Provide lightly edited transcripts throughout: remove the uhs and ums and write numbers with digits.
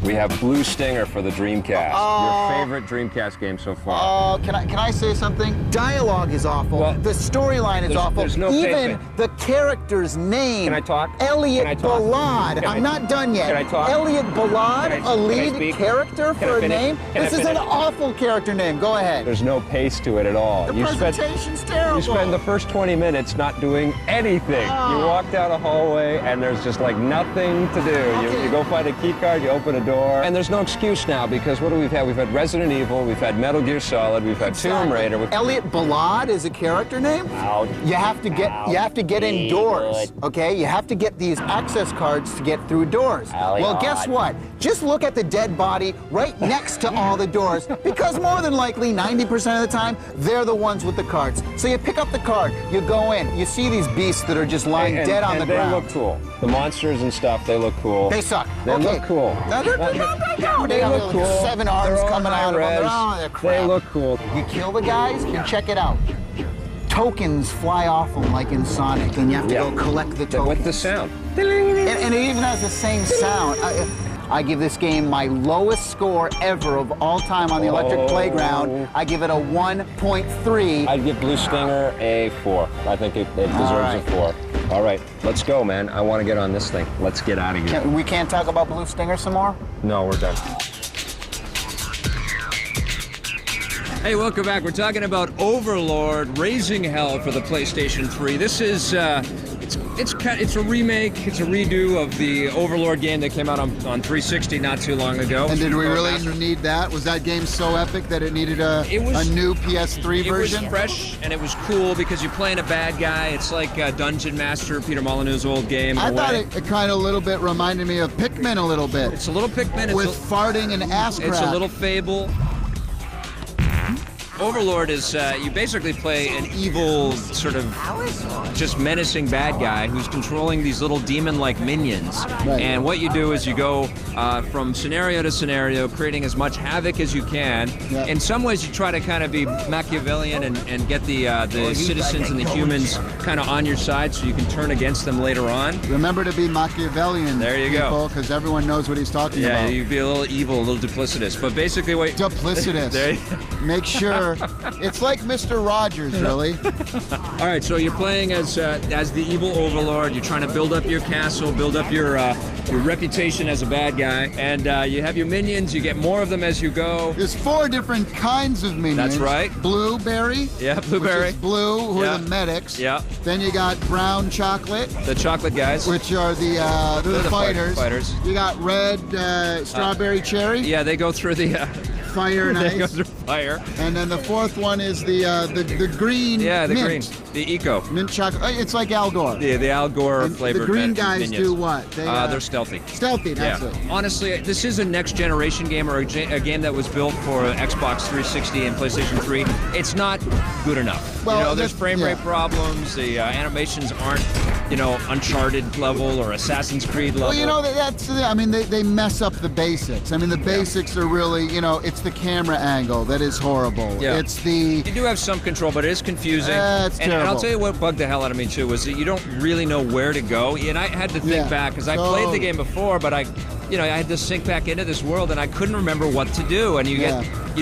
We have Blue Stinger for the Dreamcast. Your favorite Dreamcast game so far. Can I say something? Dialogue is awful. Well, the storyline is awful. There's no Even pacing. the character's name. Can I talk? Elliot Can I talk? Ballad. I'm not done yet. Can I talk? Elliot Ballad, a lead speak? character Can I for a finish? name? Can I This is an finish? awful character name. Go ahead. There's no pace to it at all. The presentation's terrible. You spend the first 20 minutes not doing anything. You walk down a hallway and there's just like nothing to do. Okay. You go find a key card, you open a door, and there's no excuse now because what do we've had? We've had Resident Evil, we've had Metal Gear Solid, we've had Tomb Raider. Elliot Ballad is a character name. Ouch. You have to get indoors. Okay, you have to get these access cards to get through doors. Well, guess what? Just look at the dead body right next to all the doors because more than likely 90% of the time they're the ones with the cards. So you pick up the card, you go in, you see these beasts that are just lying dead on the ground. They look cool. The monsters and stuff, they look cool. They suck. They look cool. No, they They got look cool. 7 arms They're all coming out of them. high-res. Oh, they're crap. They look cool. You kill the guys and check it out. Tokens fly off them like in Sonic, and you have to go collect the tokens. With the sound. And it even has the same sound. I give this game my lowest score ever of all time on the Electric Playground. I give it a 1.3. I'd give Blue Stinger a 4. I think it deserves a 4. All right, let's go, man. I want to get on this thing. Let's get out of here. We can't talk about Blue Stinger some more? No, we're done. Hey, welcome back. We're talking about Overlord, Raising Hell for the PlayStation 3. This is, it's a remake, it's a redo of the Overlord game that came out on 360 not too long ago. And did we really need that? Was that game so epic that it needed a new PS3 version? It was fresh and it was cool because you're playing a bad guy. It's like Dungeon Master, Peter Molyneux's old game. I thought it kind of a little bit reminded me of Pikmin a little bit. It's a little Pikmin. With farting and ass crack. It's a little Fable. Overlord is, you basically play an evil, sort of just menacing bad guy who's controlling these little demon-like minions. Right. And what you do is you go from scenario to scenario, creating as much havoc as you can. Yep. In some ways, you try to kind of be Machiavellian and get the citizens and the humans kind of on your side so you can turn against them later on. Remember to be Machiavellian, There you go. because everyone knows what he's talking Yeah, about. you be a little evil, a little duplicitous. But basically what... Duplicitous. There you- Make sure. It's like Mr. Rogers, really. All right, so you're playing as the evil overlord. You're trying to build up your castle, build up your reputation as a bad guy, and you have your minions. You get more of them as you go. There's 4 different kinds of minions. That's right. Blueberry. Yeah, blueberry. Which is blue, who Yeah. are the medics. Yeah. Then you got brown chocolate, The chocolate guys. which are they're the fighters. fighters. You got red strawberry cherry, Yeah, they go through the fire and they go ice. through fire. And then the 4th one is the green Yeah, the mint. green, the eco. Mint chocolate. It's like Al Gore. The Al Gore And flavored the green min- guys minions. do what? They're stealthy. Stealthy, that's it. Honestly, this is a next generation game or a game that was built for Xbox 360 and PlayStation 3. It's not good enough. Well, There's frame rate yeah. problems. The animations aren't, Uncharted level or Assassin's Creed level. Well, they mess up the basics. I mean, the basics are really, it's the camera angle that is horrible. Yeah. It's the... You do have some control, but it is confusing. It's and I'll terrible. tell you what bugged the hell out of me too was that you don't really know where to go. And I had to think Yeah. back because I played the game before, but I had to sink back into this world and I couldn't remember what to do. And you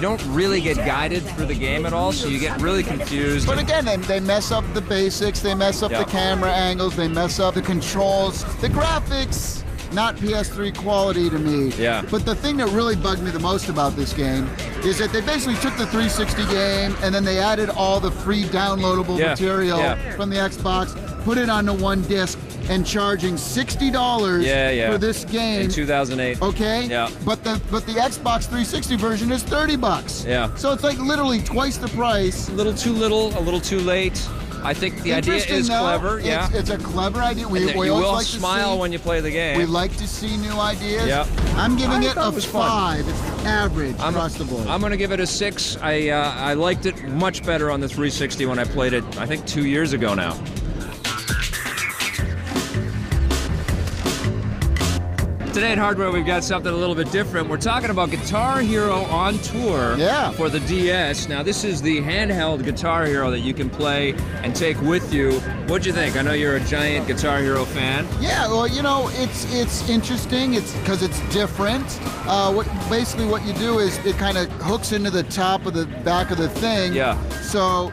don't really get guided through the game at all, so you get really confused. But again, they mess up the basics, they mess up Yeah. the camera angles, they mess up the controls, the graphics, not PS3 quality to me. Yeah. But the thing that really bugged me the most about this game is that they basically took the 360 game and then they added all the free downloadable material from the Xbox, put it onto one disc, and charging $60 for this game in 2008. Okay. Yeah. But the Xbox 360 version is $30. Yeah. So it's like literally twice the price. A little too little, a little too late. I think the idea Interesting, is though. clever. Yeah. It's a clever idea. We you always will like to smile see, when you play the game. We like to see new ideas. Yeah. I'm giving it thought a it was fun. 5. It's average across the board. I'm going to give it a 6. I liked it much better on the 360 when I played it, I think 2 years ago now. Today at Hardware, we've got something a little bit different. We're talking about Guitar Hero on tour for the DS. Now, this is the handheld Guitar Hero that you can play and take with you. What'd you think? I know you're a giant Guitar Hero fan. Yeah, well, you know, it's interesting. It's because it's different. Basically what you do is it kind of hooks into the top of the back of the thing. Yeah. So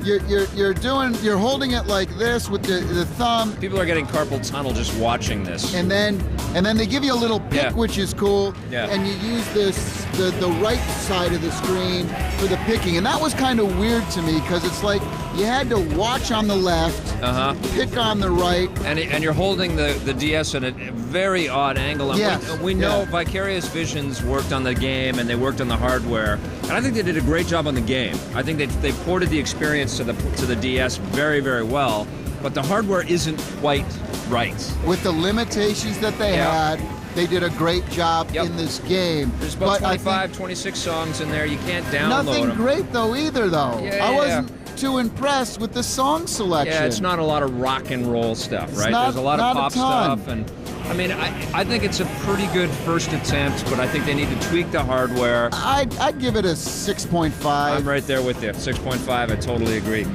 you're holding it like this with the thumb. People are getting carpal tunnel just watching this. And then they give you a little pick, which is cool. Yeah. And you use the right side of the screen for the picking. And that was kind of weird to me because it's like you had to watch on the left, pick on the right. And you're holding the DS at a very odd angle. And we know Vicarious Visions worked on the game and they worked on the hardware. And I think they did a great job on the game. I think they ported the experience to the DS very, very well. But the hardware isn't quite right. With the limitations that they had, they did a great job in this game. There's about 25, 26 songs in there. You can't download nothing them. great, though, either, though. I wasn't too impressed with the song selection. Yeah, it's not a lot of rock and roll stuff, right? There's a lot of pop stuff. And I mean, I think it's a pretty good first attempt, but I think they need to tweak the hardware. I'd give it a 6.5. I'm right there with you. 6.5, I totally agree.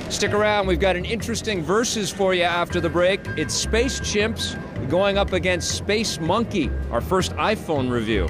Stick around, we've got an interesting versus for you after the break. It's Space Chimps going up against Space Monkey, our first iPhone review.